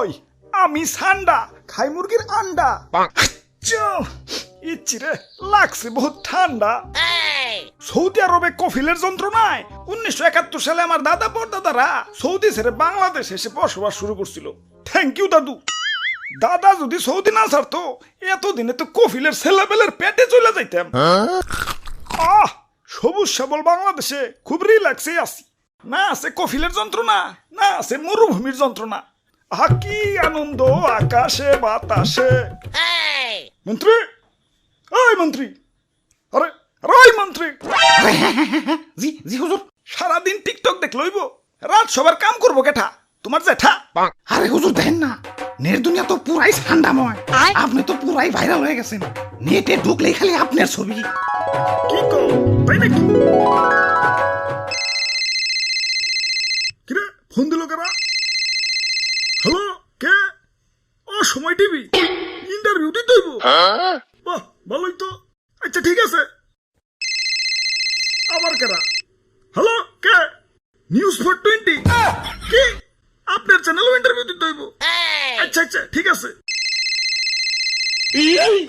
ওই আমি সান্ডা খাই মুরগির আন্ডা। ইচ্ছিরে লাগছে বহুত ঠান্ডা। সৌদি আরবে কফিলের যন্ত্রণায় 1971 সালে আমার দাদা পরদাদারা সৌদি ছেড়ে বাংলাদেশ এসে বসবাস শুরু করছিল। থ্যাংক ইউ দাদু। দাদা যদি সৌদি না ছাড়তো এতদিনে তো কফিলের ছেলেবেলের পেটে চলে যাইতাম। সবুজ সবল বাংলাদেশে খুব রিল্যাক্সে আছি। না আছে কফিলের যন্ত্রণা, না আছে মরুভূমির যন্ত্রণা। কি আনন্দ আকাশে বাতাসে। মন্ত্রী, ওই মন্ত্রী, আরে ওই মন্ত্রী। জি জি হুজুর। সারাদিন টিকটক দেখ লইব, রাত সবার কাম করবো কেঠা? তোমার জেঠা? আরে হুজুর দেখেন না, নেট দুনিয়া তো পুরাই ঠান্ডাময়। আপনি তো পুরাই ভাইরাল হয়ে গেছেন। নেটে ঢুকলেই খালি আপনার ছবি। কি কো তাই নাকি? কিরে ফোন দিল কারা? হ্যালো, কে? ও সময় টিভি ইন্টারভিউ দিতে হইব? বাহ ভালোই তো। আচ্ছা ঠিক আছে। আবার কারা? হ্যালো, কে? নিউজ 420 কি? আপনার চ্যানেলও ইন্টারভিউ দিতে হইব? আচ্ছা আচ্ছা ঠিক আছে।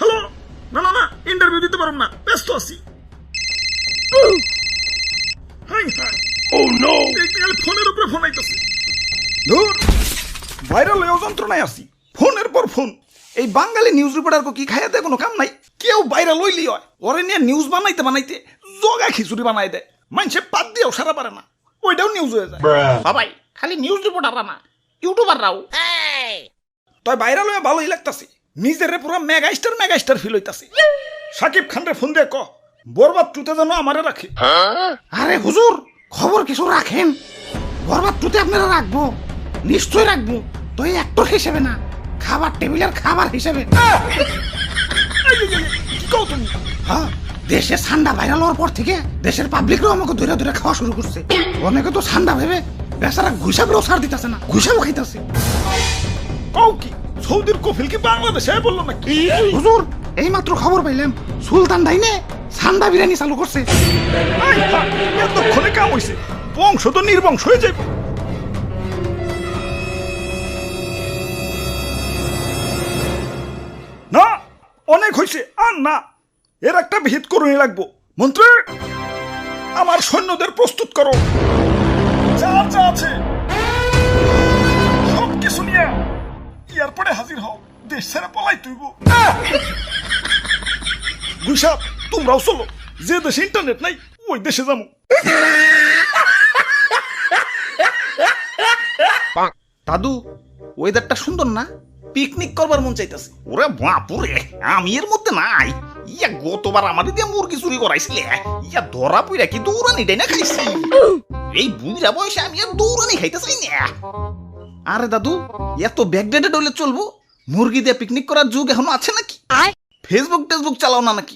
হ্যালো, না না না ইন্টারভিউ দিতে পারব না, ব্যস্ত আছি। হাই হাই, ও নো, এই ফোনের উপরে ফোন আইতাছে। ধুর, ভাইরাল হয়ে যন্ত্রণায় আছি, ফোনের পর ফোন। এই বাঙালি নিউজ রিপোর্টারকে কি খাইয়া দেয় কোনো কাম নাই। কেউ ভাইরাল হইলি হয়, ওরে নিয়ে নিউজ বানাইতে বানাইতে জগা খিচুড়ি বানাই দেয়। মানুষে পাত দিয়েও সারা পারে না, ওইটাও নিউজ হয়ে যায়। বাবাই খালি নিউজ রিপোর্টাররা না, ইউটিউবাররাও। তাই ভাইরাল হয়ে ভালোই লাগতাছে, নিজের পুরো মেগা স্টার ফিল হইতাছে। সাকিব খান রে ফোন দিয়ে ক বরবাদ টুতে যেন আমারে রাখে। আরে হুজুর খবর কিছু রাখেন, বরবাদ টুতে আপনারা রাখবো, নিশ্চয় রাখবো। তো এই অ্যাক্টর হিসেবে না, খাবার টেবিলের খাবার হিসেবে। কি কও তুমি? হ্যাঁ, দেশে ঠান্ডা ভাইরাল হওয়ার পর থেকে দেশের পাবলিকরাও আমাকে ধরে ধরে খাওয়া শুরু করছে। অনেকে তো ঠান্ডা ভেবে বেচারা ঘুষাবেও ছাড় দিতেছে না, ঘুষাবো খাইতেছে। কও কি সৌদির কফিল কি বাংলাদেশে বললো নাকি? হুজুর এই মাত্র খবর পাইলাম, সুলতান ডাইনে ঠান্ডা বিরিয়ানি চালু করছে। এতক্ষণে কাম হইছে, বংশ তো নির্বংশ হয়ে যাবে। না অনেক হয়েছে, আর না, এর একটা ভিত করুনি লাগবো। মন্ত্রী, আমার সৈন্যদের প্রস্তুত করো, যা যা আছে সব কিছু নিয়ে এয়ারপোর্টে হাজির হও, দেশ ছেড়ে পলাই তুইব। গুইসাপ তোমরাও চলো, যে দেশে ইন্টারনেট নাই ওই দেশে যাবো। দাদু ওয়েদারটা সুন্দর না, পিকনিক করবার মন চাইতেছে। ওরে বাপুরে, আমি এর মধ্যে নাই। ইয়া গতবার আমার দিয়ে মুরগি চুরি করাইছিলে, ইয়া ধরা পইরা কি দৌড়ানি ডাইনা খাইছি। এই বুড়া বয়সে আমি আর দৌড়ানি খাইতে চাই না। আরে দাদু এত ব্যাকডেটেড হইলে চলবো? মুরগি দিয়ে পিকনিক করার যুগ এখনো আছে নাকি? ফেসবুক চালাও না নাকি?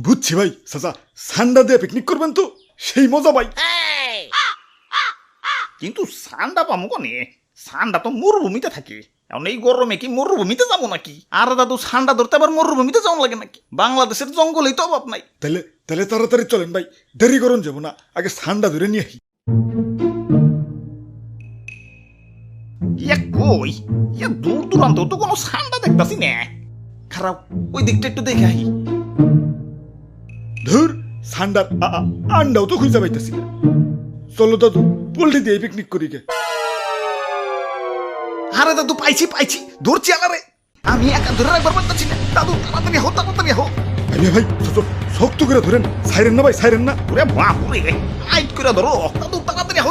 বুঝছি ভাই, চাচা সান্ডা দিয়ে পিকনিক করবেন তো সেই মজা ভাই। কিন্তু সান্ডা পামো কনে? সান্ডা তো মরুভূমিতে থাকে, এখন এই গরমে কি মরুভূমিতে যাবো নাকি? আরে দাদু ঠান্ডা ধরতে আবার মরুভূমিতে যাওয়া লাগে নাকি? বাংলাদেশের জঙ্গলেই তো অভাব নাই। তাহলে তাহলে তাড়াতাড়ি চলেন ভাই, দেরি করুন যাবো না, আগে সান্ডা ধরে নিয়ে আসি। ইয়া কই, ইয়া দূর দূরান্ত তো কোনো সান্ডা দেখতাছি না। খারাপ, ওই দিকটা একটু দেখে আহি। ধুর, সান্ডার আন্ডাও তো খুঁজে পাইতেছি না। চলো দাদু পোল্ট্রি দিয়ে পিকনিক করি গে। আরে দাদু পাইছি ধরছি আলারে, আমি একা ধরে রাখবার পারতেছি না। দাদু তাড়াতাড়ি হো। আরে ভাই শক্ত করে ধরেন, সাইরেন না ভাই, সাইরেন না। ওরে বাপুরে, আইট করে ধরো দাদু, তাড়াতাড়ি হো।